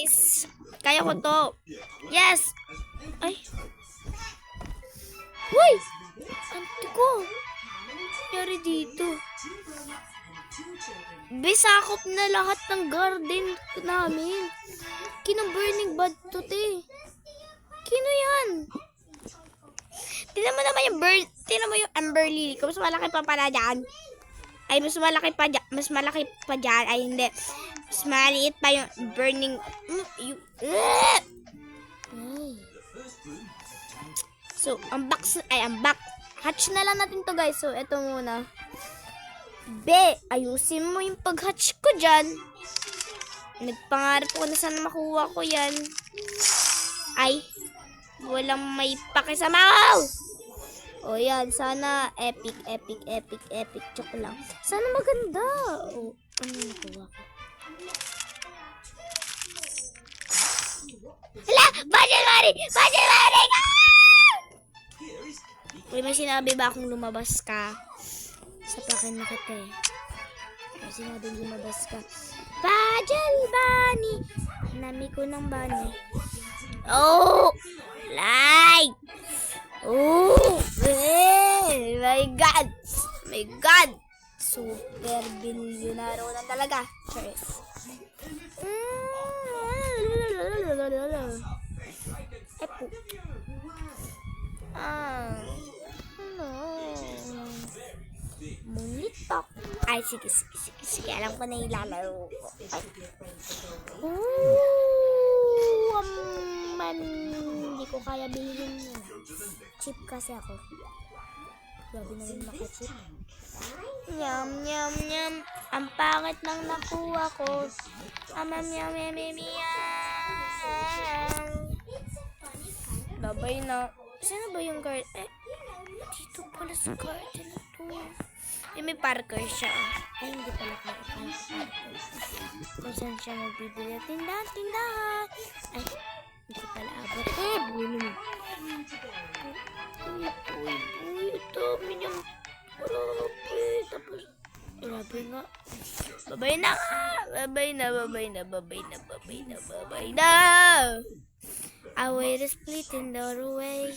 guys. Kaya ko to. Yes! Ay. Uy! Ante ko. Nangyari dito. Bisakop na lahat ng garden namin. Burning bad to, te. Kino yan? Tingnan mo naman yung bird. Tingnan mo yung amber lily ko. Mas malaki pa pala dyan. Ay, mas malaki pa dyan. Mas malaki pa dyan. Ay, hindi. Mas maliit pa yung burning. So, ang back. Hatch na lang natin to, guys. So, eto muna. Ayusin mo yung pag-hatch ko dyan. Nagpangarap ko na sana makuha ko yan. Ay, walang may pakisamaw. O yan, sana epic. Joke lang. Sana maganda. O, ano nakuha ko? Hala! Budget money! Uy, may sinabi ba akong lumabas ka? Sa pakin na kita eh. May sinabi lumabas ka. Bajal bunny! Nami ko ng bunny. Oh! Like! Oh! My God! Super bilyonaro na talaga. Cheers. Epo. Munitok. Ay, sige. Alam ko na ilalaro ko. Ay. Hindi ko kaya bilhin yun. Chip kasi ako. Grabe na rin maka-chip. Nyam. Ang pangit ng nakuha ko. Yam. Babay na. Saan ba yung guard? Dito pala sa garden na to. May Parker siya. Ay, hindi pala Parker. Kung saan siya magbibili? Tindahan. Ay, hindi pala abot. Bulo. Uy, ito. Minyang grabe. Tapos, grabe nga. Babay na. Away the split in the other way.